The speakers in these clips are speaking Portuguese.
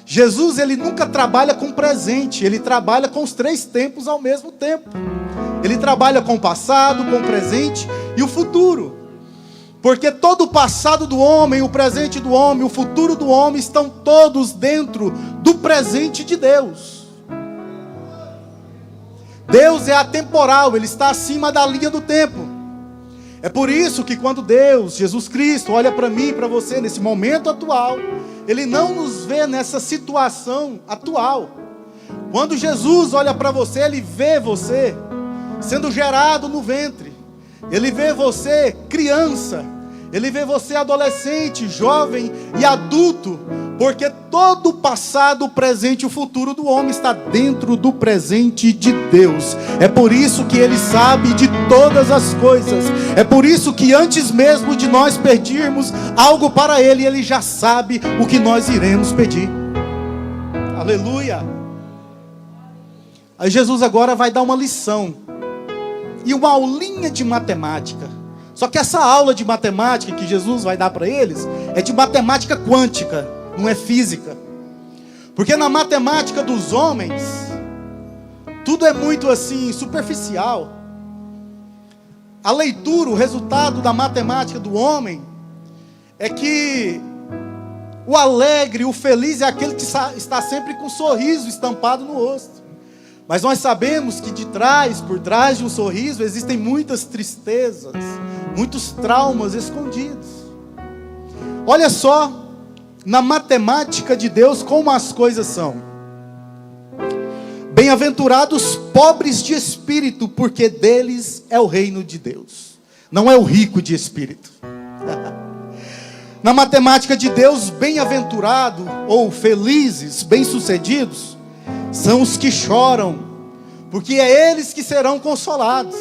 Jesus, ele nunca trabalha com presente, ele trabalha com os 3 tempos ao mesmo tempo. Ele trabalha com o passado, com o presente e o futuro. Porque todo o passado do homem, o presente do homem, o futuro do homem estão todos dentro do presente de Deus. Deus é atemporal, ele está acima da linha do tempo. É por isso que quando Deus, Jesus Cristo, olha para mim e para você nesse momento atual, ele não nos vê nessa situação atual. Quando Jesus olha para você, ele vê você sendo gerado no ventre. Ele vê você criança. Ele vê você adolescente, jovem e adulto. Porque todo o passado, o presente e o futuro do homem está dentro do presente de Deus. É por isso que ele sabe de todas as coisas. É por isso que antes mesmo de nós pedirmos algo para ele, ele já sabe o que nós iremos pedir. Aleluia. Aí Jesus agora vai dar uma lição e uma aulinha de matemática. Só que essa aula de matemática que Jesus vai dar para eles é de matemática quântica, não é física. Porque na matemática dos homens tudo é muito assim superficial. A leitura, o resultado da matemática do homem é que o alegre, o feliz é aquele que está sempre com um sorriso estampado no rosto. Mas nós sabemos que por trás de um sorriso, existem muitas tristezas, muitos traumas escondidos. Olha só, na matemática de Deus, como as coisas são. Bem-aventurados pobres de espírito, porque deles é o reino de Deus. Não é o rico de espírito. Na matemática de Deus, bem-aventurado ou felizes, bem-sucedidos, são os que choram, porque é eles que serão consolados.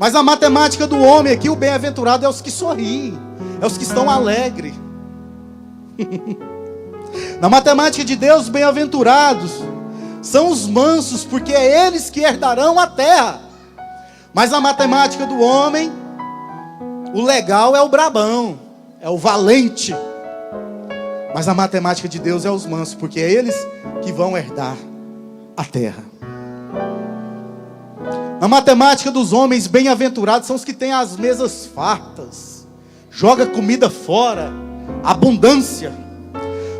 Mas na matemática do homem aqui, o bem-aventurado é os que sorriem, é os que estão alegres. Na matemática de Deus, bem-aventurados são os mansos, porque é eles que herdarão a terra. Mas na matemática do homem, o legal é o brabão, é o valente. Mas na matemática de Deus é os mansos, porque é eles que vão herdar a terra. Na matemática dos homens, bem-aventurados são os que têm as mesas fartas, joga comida fora, abundância.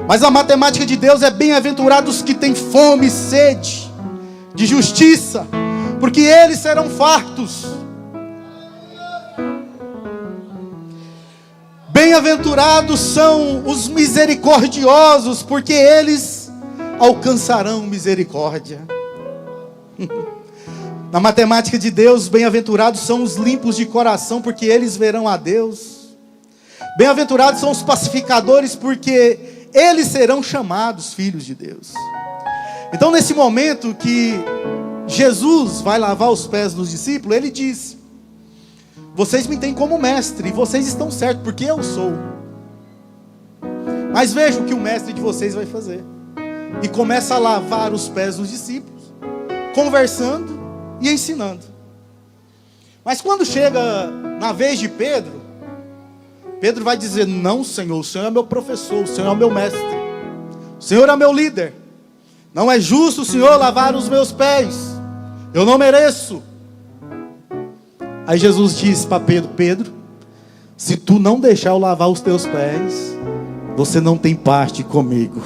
Mas a matemática de Deus é bem-aventurados os que têm fome e sede de justiça, porque eles serão fartos. Bem-aventurados são os misericordiosos, porque eles alcançarão misericórdia. Na matemática de Deus, bem-aventurados são os limpos de coração, porque eles verão a Deus. Bem-aventurados são os pacificadores, porque eles serão chamados filhos de Deus. Então, nesse momento que Jesus vai lavar os pés dos discípulos, ele diz: vocês me têm como mestre, e vocês estão certos, porque eu sou. Mas veja o que o mestre de vocês vai fazer. E começa a lavar os pés dos discípulos, conversando e ensinando. Mas quando chega na vez de Pedro, Pedro vai dizer: não, Senhor, o Senhor é meu professor, o Senhor é meu mestre, o Senhor é meu líder. Não é justo o Senhor lavar os meus pés, eu não mereço. Aí Jesus disse para Pedro: Pedro, se tu não deixar eu lavar os teus pés, você não tem parte comigo.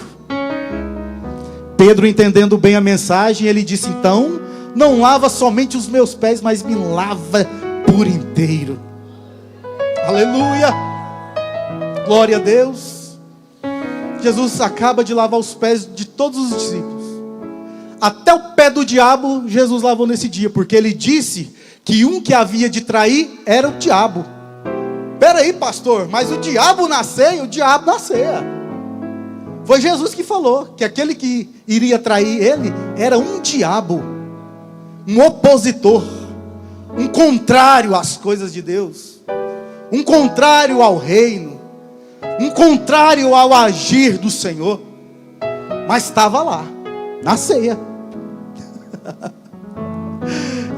Pedro, entendendo bem a mensagem, ele disse: então, não lava somente os meus pés, mas me lava por inteiro. Aleluia, glória a Deus. Jesus acaba de lavar os pés de todos os discípulos. Até o pé do diabo Jesus lavou nesse dia, porque ele disse que um que havia de trair era o diabo. Peraí, pastor, mas o diabo na ceia, o diabo na ceia. Foi Jesus que falou que aquele que iria trair ele era um diabo, um opositor, um contrário às coisas de Deus, um contrário ao reino, um contrário ao agir do Senhor. Mas estava lá, na ceia.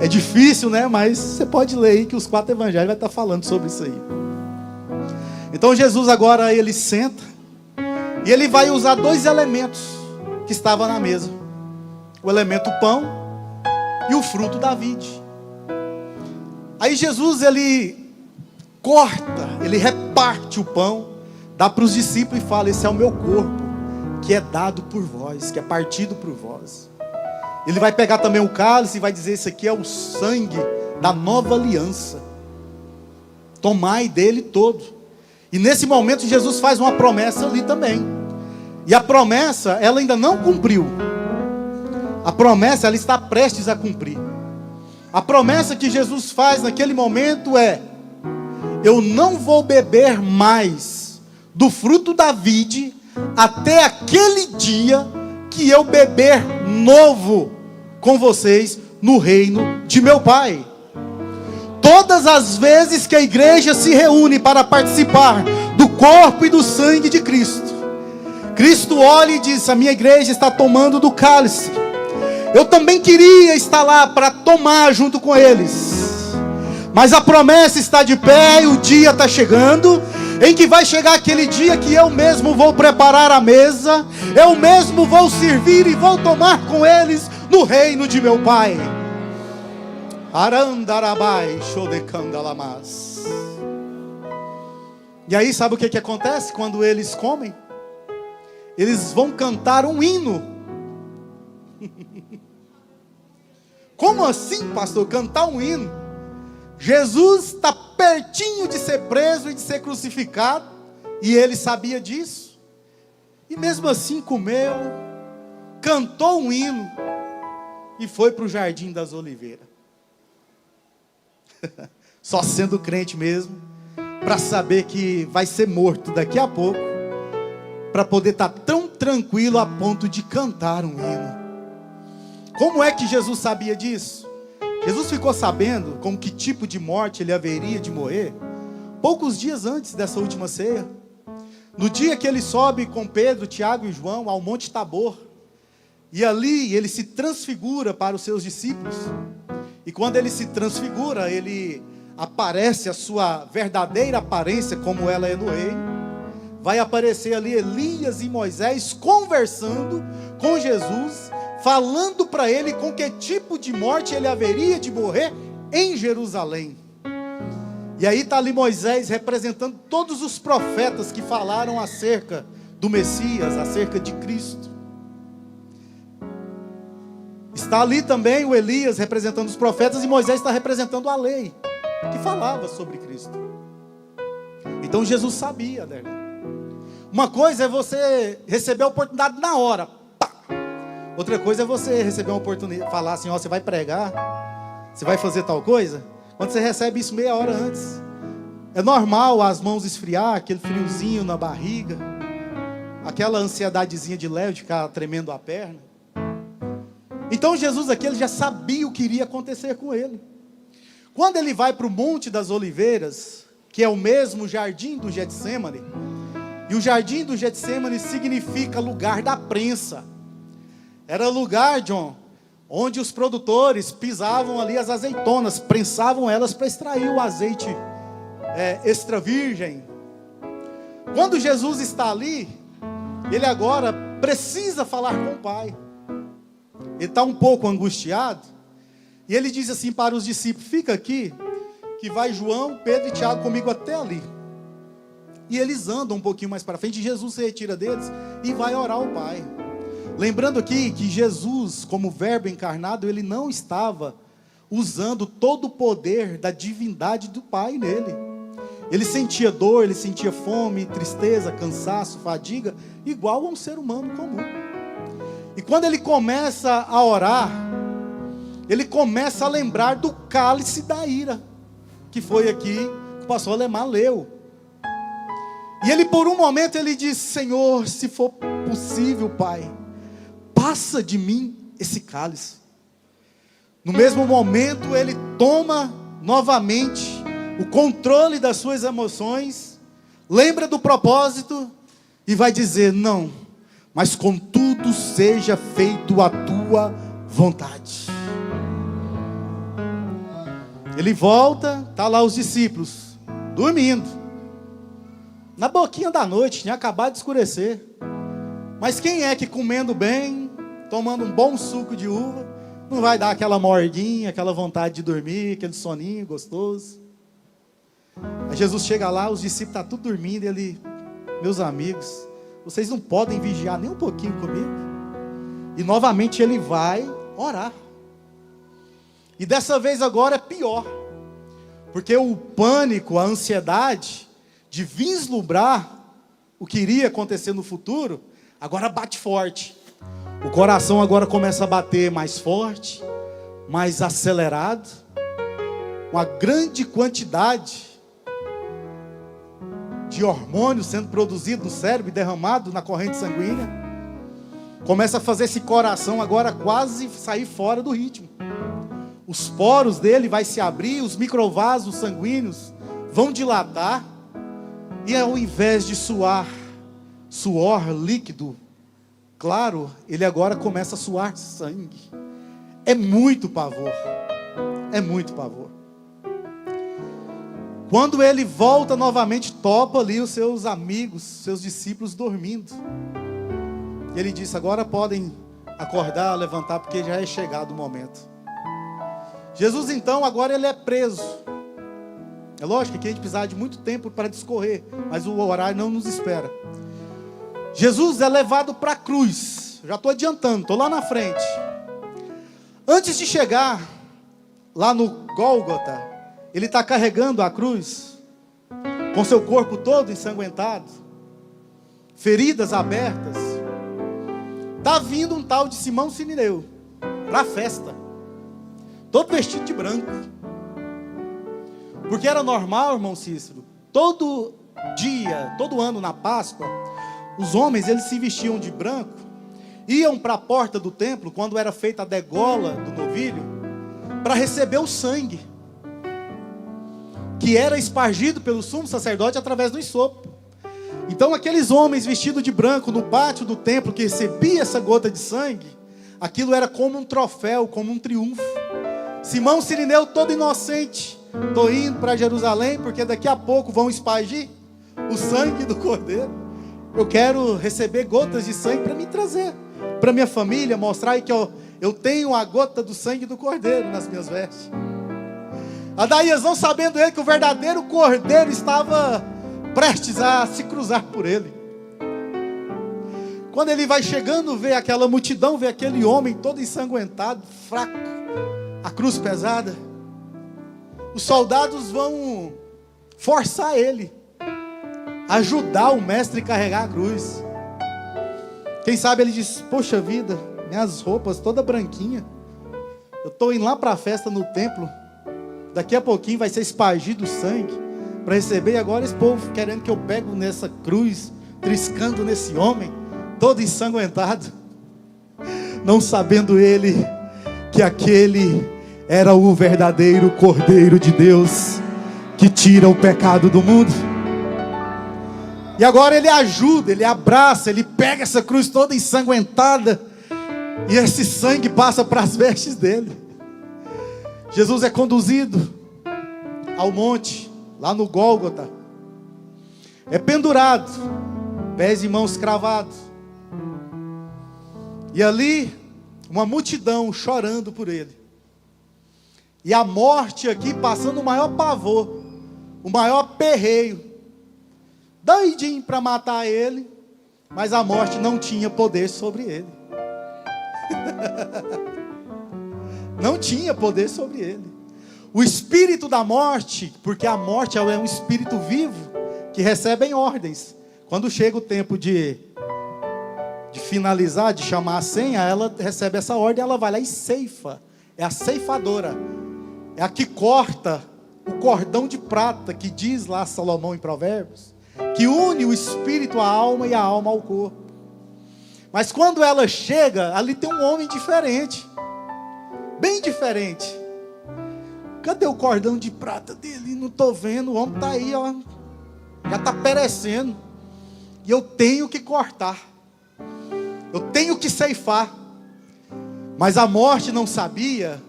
É difícil, né? Mas você pode ler aí que os 4 evangelhos vai estar falando sobre isso aí. Então Jesus agora ele senta e ele vai usar 2 elementos que estava na mesa: o elemento pão e o fruto da vide. Aí Jesus, ele corta, ele reparte o pão, dá para os discípulos e fala: esse é o meu corpo, que é dado por vós, que é partido por vós. Ele vai pegar também o cálice e vai dizer: esse aqui é o sangue da nova aliança, tomai dele todo. E nesse momento Jesus faz uma promessa ali também, e a promessa, ela ainda não cumpriu. A promessa, ela está prestes a cumprir. A promessa que Jesus faz naquele momento é: eu não vou beber mais do fruto da vide até aquele dia que eu beber novo com vocês no reino de meu Pai. Todas as vezes que a igreja se reúne para participar do corpo e do sangue de Cristo, Cristo olha e diz: a minha igreja está tomando do cálice. Eu também queria estar lá para tomar junto com eles, mas a promessa está de pé e o dia está chegando, em que vai chegar aquele dia que eu mesmo vou preparar a mesa, eu mesmo vou servir e vou tomar com eles no reino de meu Pai. Arandarabai Shodekandalamas. E aí sabe o que acontece quando eles comem? Eles vão cantar um hino. Como assim, pastor? Cantar um hino? Jesus está pertinho de ser preso e de ser crucificado, e ele sabia disso, e mesmo assim comeu, cantou um hino, e foi para o Jardim das Oliveiras. Só sendo crente mesmo, para saber que vai ser morto daqui a pouco, para poder estar tão tranquilo a ponto de cantar um hino. Como é que Jesus sabia disso? Jesus ficou sabendo com que tipo de morte ele haveria de morrer poucos dias antes dessa última ceia. No dia que ele sobe com Pedro, Tiago e João ao Monte Tabor, e ali ele se transfigura para os seus discípulos. E quando ele se transfigura, ele aparece a sua verdadeira aparência, como ela é no reino. Vai aparecer ali Elias e Moisés conversando com Jesus, falando para ele com que tipo de morte ele haveria de morrer em Jerusalém. E aí está ali Moisés representando todos os profetas que falaram acerca do Messias, acerca de Cristo. Está ali também o Elias representando os profetas, e Moisés está representando a lei que falava sobre Cristo. Então Jesus sabia, né? Uma coisa é você receber a oportunidade na hora, pá. Outra coisa é você receber uma oportunidade, falar assim: ó, você vai pregar, você vai fazer tal coisa. Quando você recebe isso meia hora antes, é normal as mãos esfriar, aquele friozinho na barriga, aquela ansiedadezinha de leve, de ficar tremendo a perna. Então Jesus aqui, ele já sabia o que iria acontecer com ele. Quando ele vai para o Monte das Oliveiras, que é o mesmo jardim do Getsêmani, e o jardim do Getsêmani significa lugar da prensa. Era lugar, John, onde os produtores pisavam ali as azeitonas, prensavam elas para extrair o azeite extra virgem. Quando Jesus está ali, ele agora precisa falar com o Pai. Ele está um pouco angustiado, e ele diz assim para os discípulos: fica aqui, que vai João, Pedro e Tiago comigo até ali. E eles andam um pouquinho mais para frente, e Jesus se retira deles e vai orar ao Pai. Lembrando aqui que Jesus, como verbo encarnado, ele não estava usando todo o poder da divindade do Pai nele. Ele sentia dor, ele sentia fome, tristeza, cansaço, fadiga, igual a um ser humano comum. E quando ele começa a orar, ele começa a lembrar do cálice da ira, que foi aqui que o pastor Alemar leu. E ele, por um momento, ele diz: Senhor, se for possível, Pai, passa de mim esse cálice. No mesmo momento, ele toma novamente o controle das suas emoções, lembra do propósito e vai dizer: não, mas contudo seja feito a tua vontade. Ele volta, está lá os discípulos, dormindo. Na boquinha da noite, tinha acabado de escurecer. Mas quem é que comendo bem, tomando um bom suco de uva, não vai dar aquela mordinha, aquela vontade de dormir, aquele soninho gostoso. Aí Jesus chega lá, os discípulos estão tudo dormindo, e ele, meus amigos, vocês não podem vigiar nem um pouquinho comigo? E novamente ele vai orar. E dessa vez agora é pior, porque o pânico, a ansiedade de vislumbrar o que iria acontecer no futuro, agora bate forte. O coração agora começa a bater mais forte, mais acelerado, uma grande quantidade de hormônios sendo produzido no cérebro e derramado na corrente sanguínea, começa a fazer esse coração agora quase sair fora do ritmo. Os poros dele vai se abrir, os microvasos sanguíneos vão dilatar, e ao invés de suor líquido, claro, ele agora começa a suar sangue. É muito pavor, é muito pavor. Quando ele volta novamente, topa ali os seus amigos, seus discípulos dormindo. E ele disse, agora podem acordar, levantar, porque já é chegado o momento. Jesus então, agora ele é preso. É lógico que a gente precisa de muito tempo para discorrer, mas o horário não nos espera. Jesus é levado para a cruz. Já estou adiantando, estou lá na frente. Antes de chegar lá no Gólgota, ele está carregando a cruz, com seu corpo todo ensanguentado, feridas abertas. Está vindo um tal de Simão Sirineu para a festa, todo vestido de branco. Porque era normal, irmão Cícero, todo dia, todo ano na Páscoa, os homens eles se vestiam de branco, iam para a porta do templo, quando era feita a degola do novilho, para receber o sangue, que era espargido pelo sumo sacerdote através do ensopo. Então aqueles homens vestidos de branco no pátio do templo, que recebia essa gota de sangue, aquilo era como um troféu, como um triunfo. Simão Sirineu todo inocente, estou indo para Jerusalém, porque daqui a pouco vão espargir o sangue do Cordeiro. Eu quero receber gotas de sangue para me trazer para minha família, mostrar que eu tenho a gota do sangue do Cordeiro nas minhas vestes. Adaías, não sabendo ele que o verdadeiro Cordeiro estava prestes a se cruzar por ele. Quando ele vai chegando, vê aquela multidão, vê aquele homem todo ensanguentado, fraco, a cruz pesada. Os soldados vão forçar ele, ajudar o mestre a carregar a cruz. Quem sabe ele diz, poxa vida, minhas roupas toda branquinha, eu estou indo lá para a festa no templo, daqui a pouquinho vai ser espargido o sangue para receber, e agora esse povo querendo que eu pego nessa cruz, triscando nesse homem, todo ensanguentado, não sabendo ele que aquele era o verdadeiro Cordeiro de Deus, que tira o pecado do mundo. E agora ele ajuda, ele abraça, ele pega essa cruz toda ensanguentada, e esse sangue passa para as vestes dele. Jesus é conduzido ao monte, lá no Gólgota, é pendurado, pés e mãos cravados, e ali uma multidão chorando por ele, e a morte aqui passando o maior pavor, o maior perreio, doidinho para matar ele, mas a morte não tinha poder sobre ele. Não tinha poder sobre ele. O espírito da morte, porque a morte é um espírito vivo, que recebe ordens. Quando chega o tempo de finalizar, de chamar a senha, ela recebe essa ordem, ela vai lá e ceifa. É a ceifadora, é a que corta o cordão de prata, que diz lá Salomão em Provérbios, que une o espírito à alma e a alma ao corpo. Mas quando ela chega, ali tem um homem diferente, bem diferente. Cadê o cordão de prata dele? Não estou vendo, o homem está aí, ó, já está perecendo, e eu tenho que cortar, eu tenho que ceifar. Mas a morte não sabia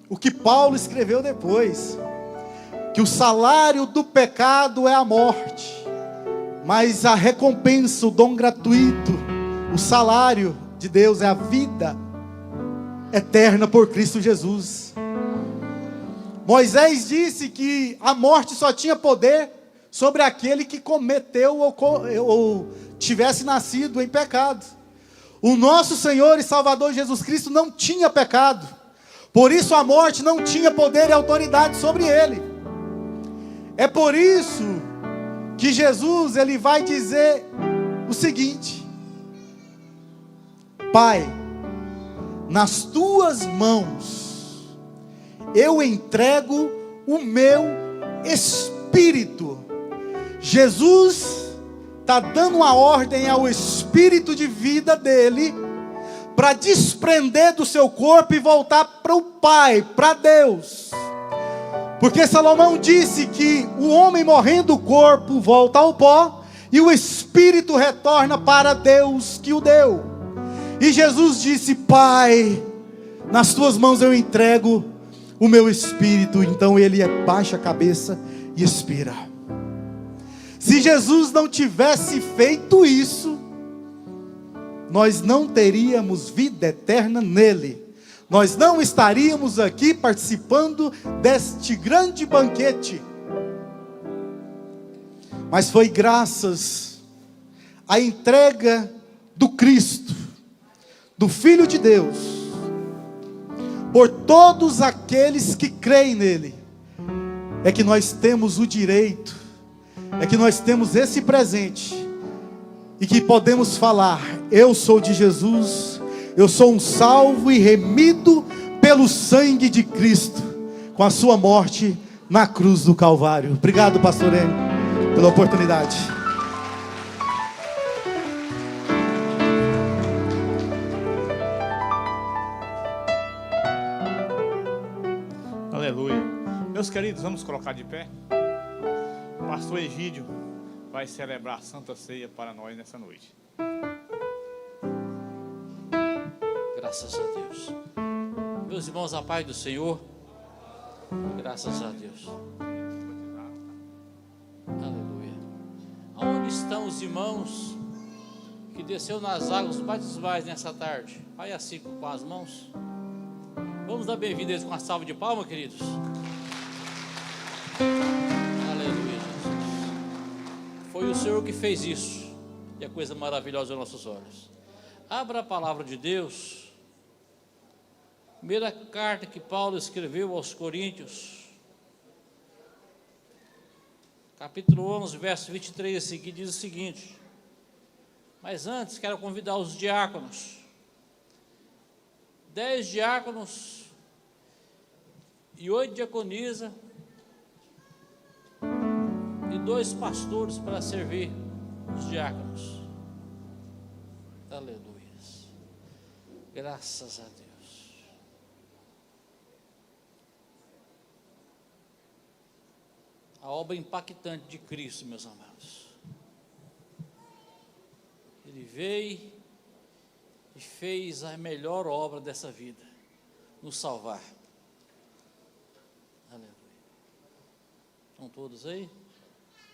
o que Paulo escreveu depois, que o salário do pecado é a morte, mas a recompensa, o dom gratuito, o salário, de Deus é a vida eterna por Cristo Jesus. Moisés disse que a morte só tinha poder sobre aquele que cometeu ou tivesse nascido em pecado. O nosso Senhor e Salvador Jesus Cristo não tinha pecado. Por isso a morte não tinha poder e autoridade sobre ele. É por isso que Jesus, ele vai dizer o seguinte: Pai, nas tuas mãos eu entrego o meu espírito. Jesus está dando uma ordem ao espírito de vida dele para desprender do seu corpo e voltar para o Pai, para Deus. Porque Salomão disse que o homem morrendo, o corpo volta ao pó e o espírito retorna para Deus que o deu. E Jesus disse: Pai, nas tuas mãos eu entrego o meu espírito. Então ele baixa a cabeça e expira. Se Jesus não tivesse feito isso, nós não teríamos vida eterna nele. Nós não estaríamos aqui participando deste grande banquete. Mas foi graças à entrega do Cristo, do Filho de Deus, por todos aqueles que creem nele, é que nós temos o direito, é que nós temos esse presente, e que podemos falar: eu sou de Jesus, eu sou um salvo e remido pelo sangue de Cristo, com a sua morte na cruz do Calvário. Obrigado, pastor Enio, pela oportunidade. Aleluia. Meus queridos, vamos colocar de pé. O pastor Egídio vai celebrar a Santa Ceia para nós nessa noite. Graças a Deus. Meus irmãos, a paz do Senhor. Graças a Deus. Aleluia. Aonde estão os irmãos que desceu nas águas batismais nessa tarde? Vai assim com as mãos. Vamos dar bem-vindo a eles com uma salva de palmas, queridos. Aleluia, Jesus. Foi o Senhor que fez isso. E a coisa maravilhosa aos nossos olhos. Abra a palavra de Deus. Primeira carta que Paulo escreveu aos Coríntios, capítulo 11, verso 23 a seguir, diz o seguinte: mas antes quero convidar os diáconos, 10 diáconos e 8 diaconisas e 2 pastores para servir os diáconos. Aleluia. Graças a Deus. A obra impactante de Cristo, meus amados. Ele veio e fez a melhor obra dessa vida, nos salvar. Aleluia. Estão todos aí?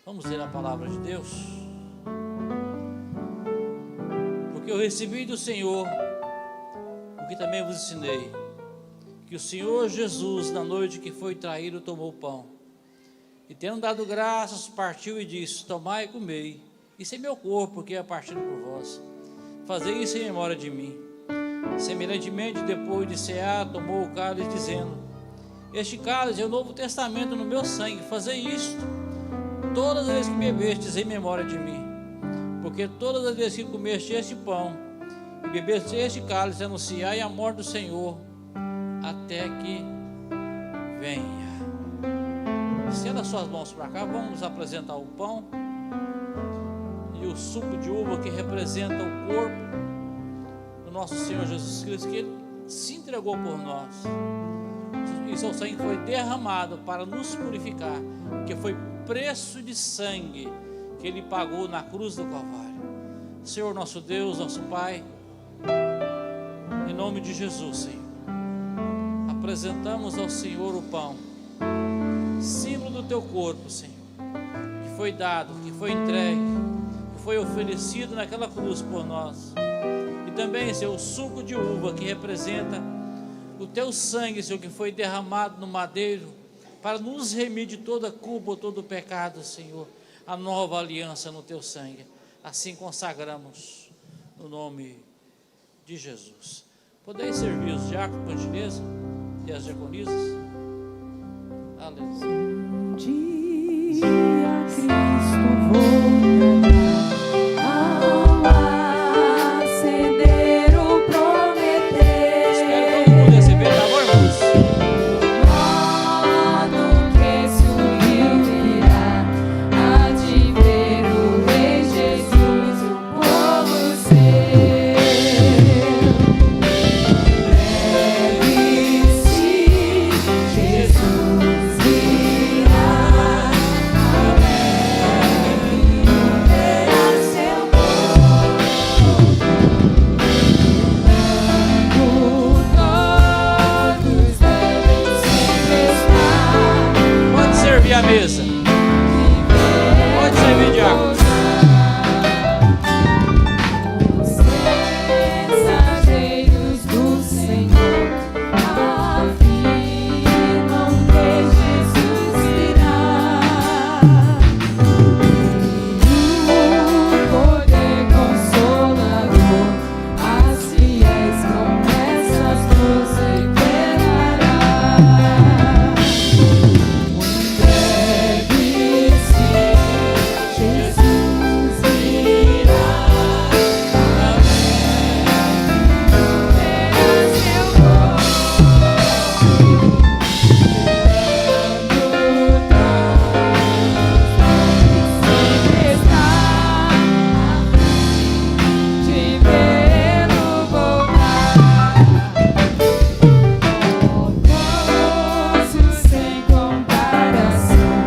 Vamos ler a palavra de Deus. Porque eu recebi do Senhor o que também vos ensinei, que o Senhor Jesus, na noite que foi traído, tomou o pão. E tendo dado graças, partiu e disse: tomai e comei, isso é meu corpo, que é partido por vós. Fazei isso em memória de mim. Semelhantemente, depois de cear, tomou o cálice, dizendo: este cálice é o novo testamento no meu sangue. Fazei isto todas as vezes que bebestes em memória de mim. Porque todas as vezes que comeste este pão e bebeste este cálice, anunciai a morte do Senhor até que venha. Estenda suas mãos para cá. Vamos apresentar o pão e o suco de uva, que representa o corpo do nosso Senhor Jesus Cristo, que Ele se entregou por nós, e seu sangue foi derramado para nos purificar, que foi preço de sangue que Ele pagou na cruz do Calvário. Senhor nosso Deus, nosso Pai, em nome de Jesus, Senhor, apresentamos ao Senhor o pão, símbolo do Teu corpo, Senhor, que foi dado, que foi entregue, que foi oferecido naquela cruz por nós. E também, Senhor, o suco de uva que representa o teu sangue, Senhor, que foi derramado no madeiro para nos remir de toda culpa, todo pecado, Senhor, a nova aliança no teu sangue. Assim consagramos no nome de Jesus. Podeis servir os diáconos, por gentileza, e as diaconisas? Aleluia. Um dia Cristo voltará ao acender o prometer. Espero todo mundo receber, tá bom, irmãos? Modo que subiu virá, há de ver o Rei Jesus, o povo seu. Breve-se, Jesus virá, alegre verá seu povo. Todos devem sempre estar. Pode servir a mesa. Pode servir, diácono. Os mensageiros do Senhor afirmam que Jesus virá. E o poder consolador as fiéis promessas prosperará. Breve sim, Jesus virá, verá seu povo, sempre está de vê-lo voltar. Gozo sem comparação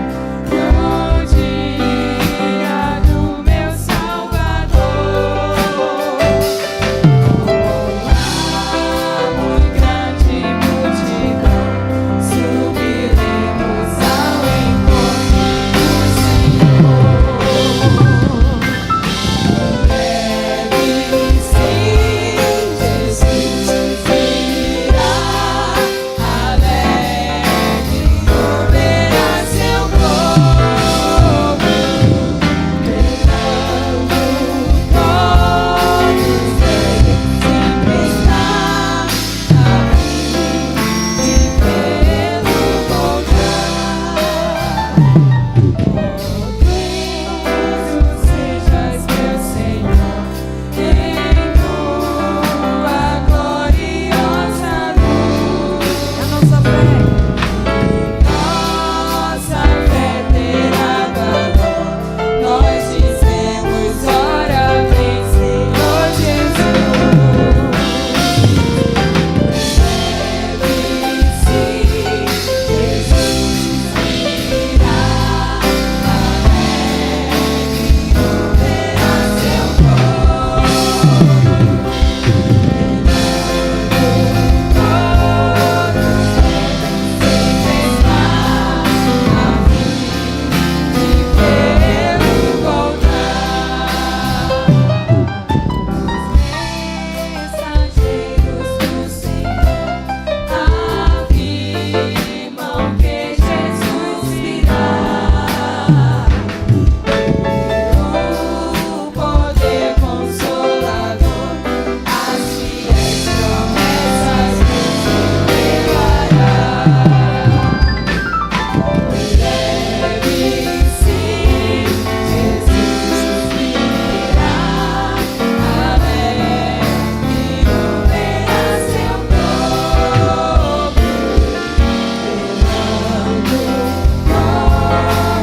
no dia do meu Salvador. Lá, muito grande multidão, subiremos ao encontro do Senhor. Breve sim, Jesus virá, alegre verá seu povo, levando todos devem sempre estar a fim de vê-lo voltar. Deus, sejais meu Senhor, em tua gloriosa luz. A nossa fé terá valor. Nós dizemos, ora vem, Senhor Jesus. Breve sim, Jesus virá, alegre verá seu povo, todos devem sempre estar a fim de vê-lo voltar. Os mensageiros do Senhor afirmam que Jesus virá. O poder consolador as fiéis promessas nos revelará. Breve sim, Jesus virá, alegre verá seu povo,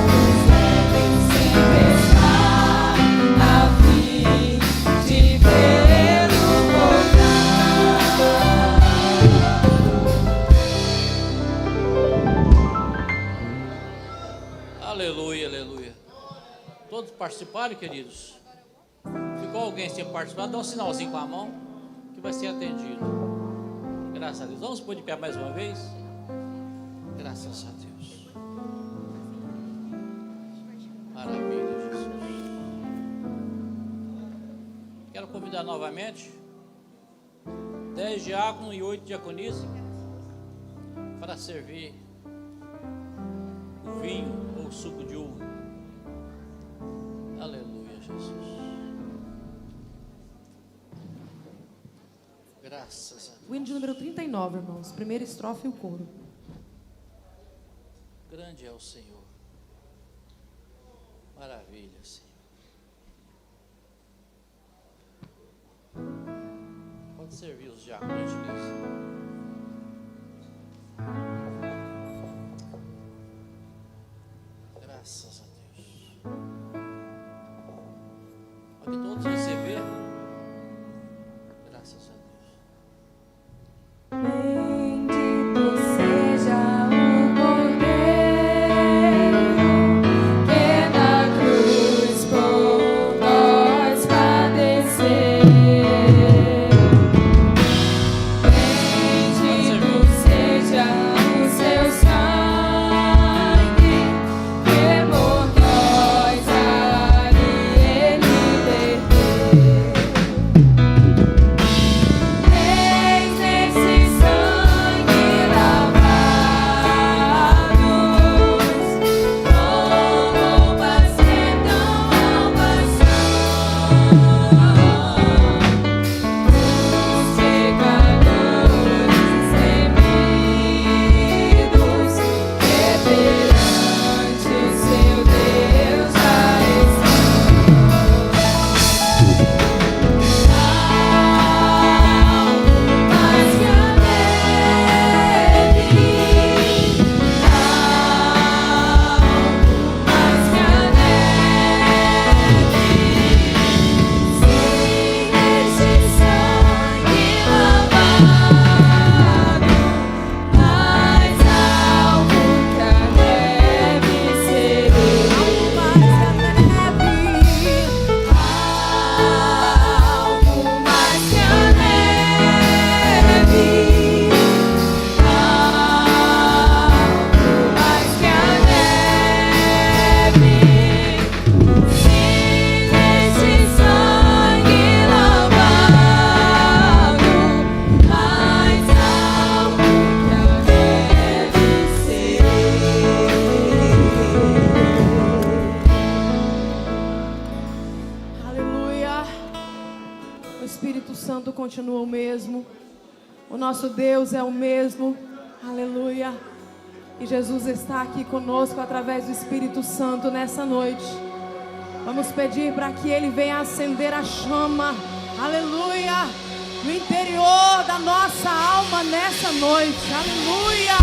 todos devem sempre estar a fim de vê-lo voltar. Aleluia, aleluia. Todos participaram, queridos? Ficou alguém sem participar? Dá um sinalzinho com a mão que vai ser atendido. Graças a Deus. Vamos pôr de pé mais uma vez? Graças a Deus. Maravilha, Jesus. Quero convidar novamente 10 diáconos e 8 diaconisas para servir o vinho ou o suco de uva. Aleluia, Jesus. Graças a Deus. O hino de número 39, irmãos. Primeira estrofe e o coro. Grande é o Senhor. Maravilha, Senhor. Pode servir os diáconos, gentileza. Graças a Deus. Para que todos receber. Graças a Deus. Bendito seja o Cordeiro que na cruz por nós padeceu. Bendito seja o seu sangue que por nós ali ele derramou. Eis nesse sangue lavados, como roupas que dão salvação. Os pecadores remidos que perante o seu Deus já estão. Mais que a neve, mais que a neve, sim, esse sangue lavado, mais alvo que a neve serei. Mais que a neve, algo mais que a neve, algo mais que a neve, sim, nesse sangue lavado, mais algo que a neve serei. Aleluia. O Espírito Santo continua o mesmo. O nosso Deus é o mesmo. Aleluia. E Jesus está aqui conosco através do Espírito Santo nessa noite. Vamos pedir para que Ele venha acender a chama. Aleluia. No interior da nossa alma nessa noite. Aleluia.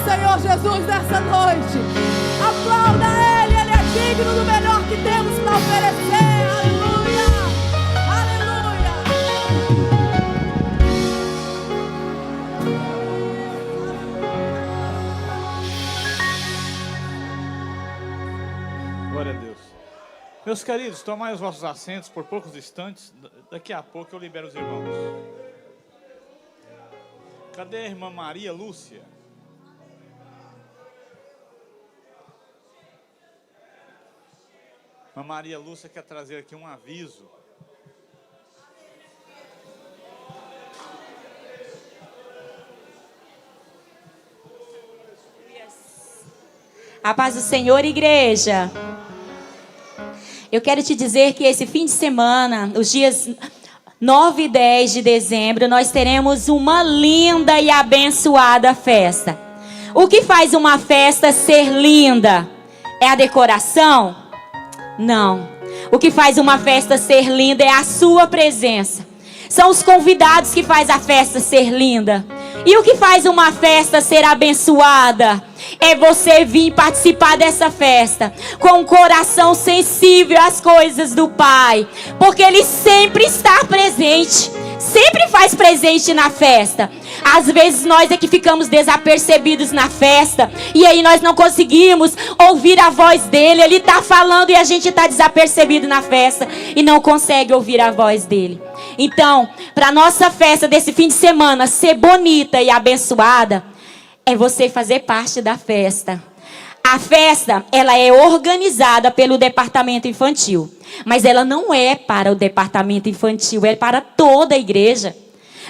Senhor Jesus nessa noite. Aplauda Ele, Ele é digno do melhor que temos para oferecer. Aleluia, aleluia. Glória a Deus. Meus queridos, tomai os vossos assentos por poucos instantes. Daqui a pouco eu libero os irmãos. Cadê a irmã Maria Lúcia? A Maria Lúcia quer trazer aqui um aviso. A paz do Senhor, igreja. Eu quero te dizer que esse fim de semana, os dias 9 e 10 de dezembro, nós teremos uma linda e abençoada festa. O que faz uma festa ser linda? É a decoração? Não. O que faz uma festa ser linda é a sua presença. São os convidados que faz a festa ser linda. E o que faz uma festa ser abençoada? É você vir participar dessa festa com um coração sensível às coisas do Pai. Porque Ele sempre está presente. Sempre faz presente na festa. Às vezes nós é que ficamos desapercebidos na festa. E aí nós não conseguimos ouvir a voz dele. Ele está falando e a gente está desapercebido na festa. E não consegue ouvir a voz dele. Então, para nossa festa desse fim de semana ser bonita e abençoada, é você fazer parte da festa. A festa, ela é organizada pelo departamento infantil. Mas ela não é para o departamento infantil, é para toda a igreja.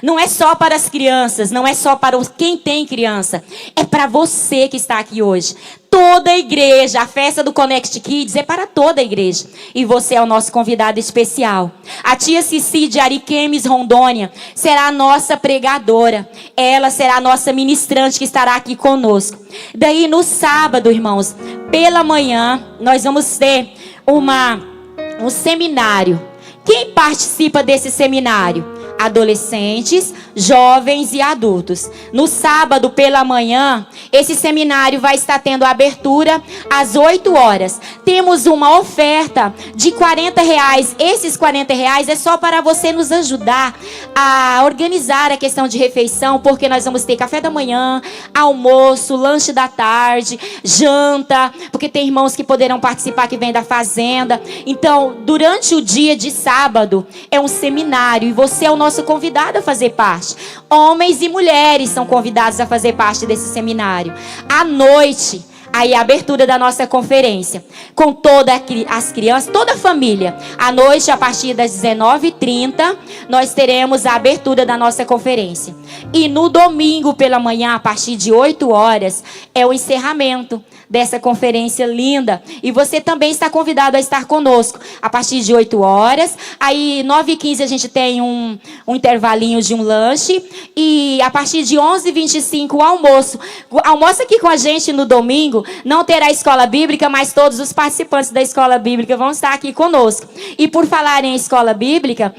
Não é só para as crianças, não é só para quem tem criança. É para você que está aqui hoje. Toda a igreja, a festa do Connect Kids é para toda a igreja. E você é o nosso convidado especial. A tia Cici de Ariquemes, Rondônia, será a nossa pregadora. Ela será a nossa ministrante que estará aqui conosco. Daí no sábado, irmãos, pela manhã, nós vamos ter um seminário. Quem participa desse seminário? Adolescentes, jovens e adultos. No sábado pela manhã, esse seminário vai estar tendo abertura às 8 horas. Temos uma oferta de R$40. Esses R$40 é só para você nos ajudar a organizar a questão de refeição, porque nós vamos ter café da manhã, almoço, lanche da tarde, janta, porque tem irmãos que poderão participar que vêm da fazenda. Então, durante o dia de sábado, é um seminário e você é o nosso convidado a fazer parte. Homens e mulheres são convidados a fazer parte desse seminário. À noite, aí a abertura da nossa conferência, com todas as crianças, toda a família. À noite, a partir das 19h30, nós teremos a abertura da nossa conferência. E no domingo pela manhã, a partir de 8 horas, é o encerramento dessa conferência linda. E você também está convidado a estar conosco a partir de 8 horas. Aí 9h15 a gente tem um intervalinho de um lanche. E a partir de 11h25 o almoço. Almoça aqui com a gente no domingo. Não terá escola bíblica, mas todos os participantes da escola bíblica vão estar aqui conosco. E por falar em escola bíblica,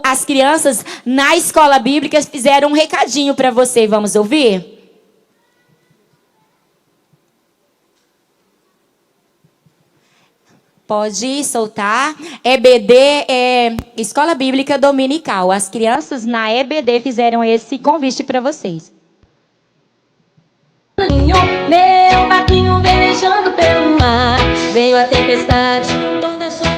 as crianças na escola bíblica fizeram um recadinho para você. Vamos ouvir? Pode soltar. EBD é Escola Bíblica Dominical. As crianças na EBD fizeram esse convite para vocês. Meu barquinho velejando pelo mar, veio a tempestade, toda sua...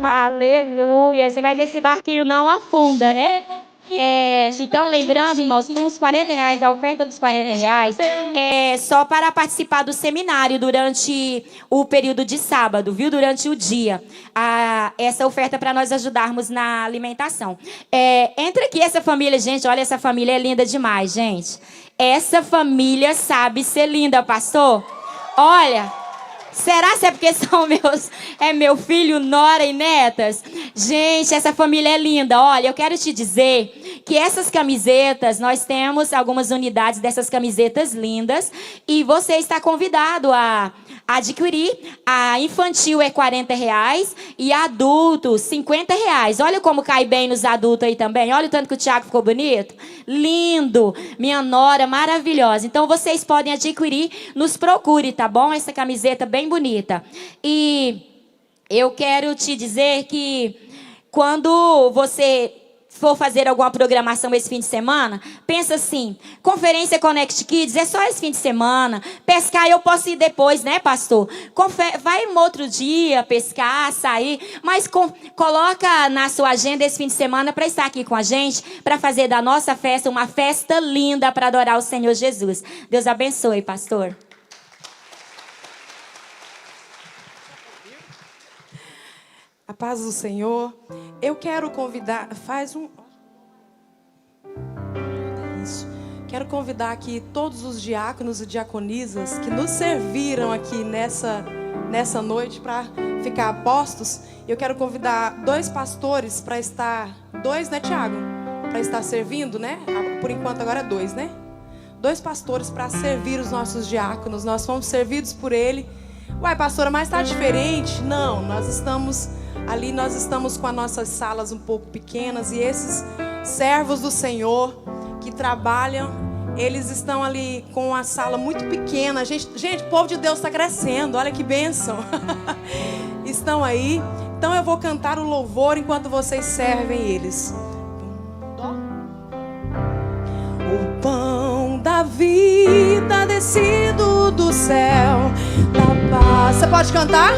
Aleluia. Você vai ver se esse barquinho não afunda, né? Então, lembrando, irmãos, tem uns R$40, a oferta dos R$40 é só para participar do seminário durante o período de sábado, viu? Durante o dia. Essa oferta para nós ajudarmos na alimentação. Entra aqui essa família, gente. Olha, essa família é linda demais, gente. Essa família sabe ser linda, pastor. Olha... Será que é porque são meu filho, nora e netas? Gente, essa família é linda. Olha, eu quero te dizer que essas camisetas, nós temos algumas unidades dessas camisetas lindas e você está convidado a adquirir. A infantil é R$40 e a adulto R$50. Olha como cai bem nos adultos aí também. Olha o tanto que o Thiago ficou bonito. Lindo. Minha nora maravilhosa. Então vocês podem adquirir. Nos procure, tá bom? Essa camiseta bem bonita. E eu quero te dizer que quando você for fazer alguma programação esse fim de semana, pensa assim, Conferência Connect Kids é só esse fim de semana, pescar eu posso ir depois, né, pastor? Vai um outro dia pescar, sair, mas coloca na sua agenda esse fim de semana para estar aqui com a gente, para fazer da nossa festa uma festa linda para adorar o Senhor Jesus. Deus abençoe, pastor. A paz do Senhor. Eu quero convidar, Quero convidar aqui todos os diáconos e diaconisas que nos serviram aqui nessa noite para ficar a postos. Eu quero convidar 2 pastores para estar, 2, né, Tiago? Para estar servindo, né? Por enquanto agora é 2, né? 2 pastores para servir os nossos diáconos. Nós fomos servidos por ele. Uai, pastora, mas está diferente? Não, nós estamos com as nossas salas um pouco pequenas e esses servos do Senhor que trabalham, eles estão ali com a sala muito pequena. Gente, o povo de Deus está crescendo, olha que bênção. Estão aí. Então eu vou cantar o louvor enquanto vocês servem eles. O pão da vida descido do céu, da paz. Você pode cantar?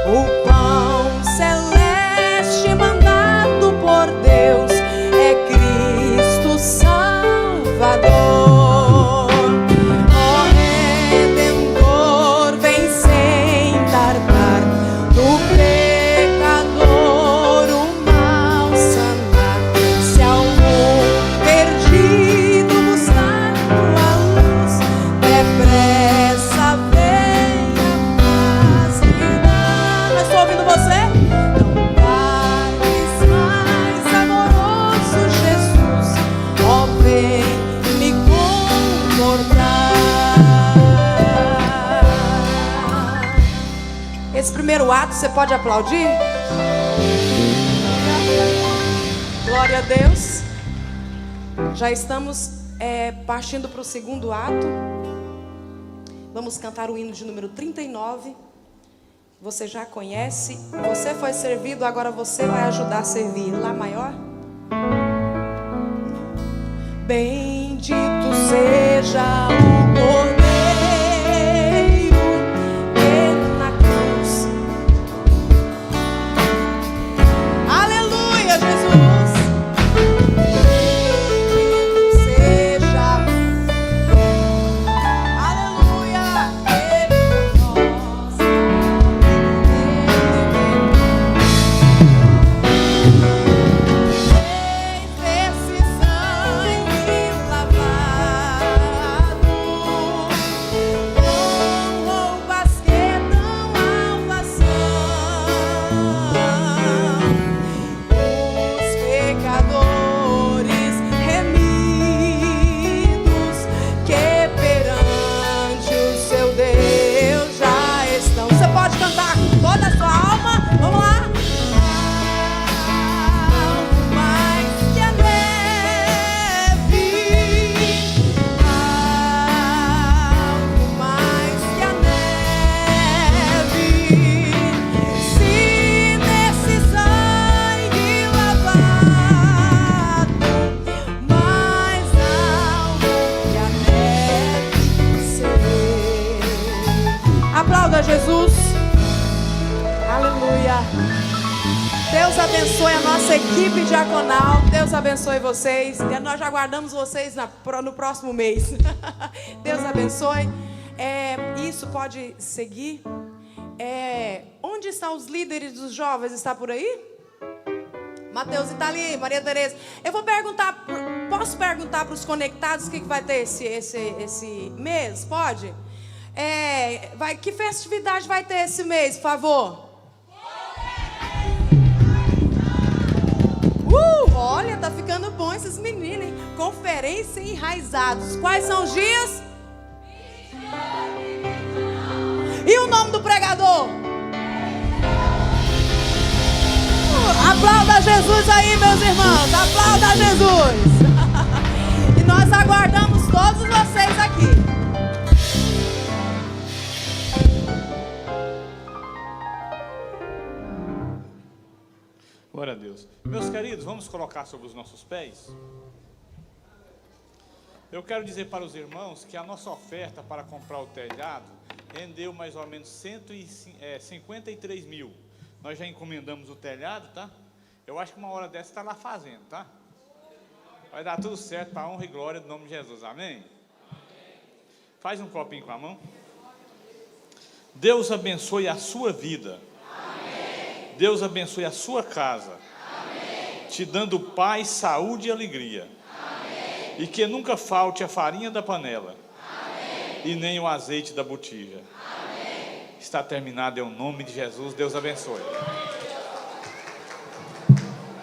O pão celeste mandado por Deus é Cristo Salvador. Ó Redentor, vem sem tardar, do pecador o mal sanar. Se algum perdido buscar tua luz, depressa vem a paz lhe dar. Eu estou ouvindo você? Não pares mais, amoroso Jesus, ó, vem me confortar. Esse primeiro ato você pode aplaudir? Glória a Deus. Já estamos partindo para o segundo ato. Vamos cantar o hino de número 39. Você já conhece. Você foi servido, agora você vai ajudar a servir. Lá maior. Bendito seja o Cordeiro que na cruz. Aleluia, Jesus. Bendito seja. Aleluia. Ele por nós. Esse sangue lavado, com roupas que dão salvação, os pecadores remidos que perante o seu Deus já estão. Você pode cantar com toda a sua alma? Vamos lá. Algo mais que a neve, algo mais que a neve. Se nesse sangue lavado, mais algo que a neve serei. Aplauda Jesus. Aleluia. Deus abençoe a nossa equipe diaconal. Deus abençoe vocês. Nós já aguardamos vocês no próximo mês. Deus abençoe. Isso pode seguir. Onde estão os líderes dos jovens? Está por aí? Mateus está ali, Maria Tereza. Eu vou perguntar, posso perguntar para os conectados o que vai ter esse mês? Pode? Que festividade vai ter esse mês, por favor? preferência enraizados. Quais são os dias? E o nome do pregador? Aplauda Jesus aí, meus irmãos. Aplauda Jesus. E nós aguardamos todos vocês aqui. Glória a Deus. Meus queridos, vamos colocar sobre os nossos pés. Eu quero dizer para os irmãos que a nossa oferta para comprar o telhado rendeu mais ou menos 53 mil. Nós já encomendamos o telhado, tá? Eu acho que uma hora dessa está lá fazendo, tá? Vai dar tudo certo para a honra e glória do nome de Jesus, amém? Faz um copinho com a mão. Deus abençoe a sua vida. Amém. Deus abençoe a sua casa. Amém. Te dando paz, saúde e alegria. Amém. E que nunca falte a farinha da panela. Amém. E nem o azeite da botija. Amém. Está terminado em nome de Jesus. Deus abençoe.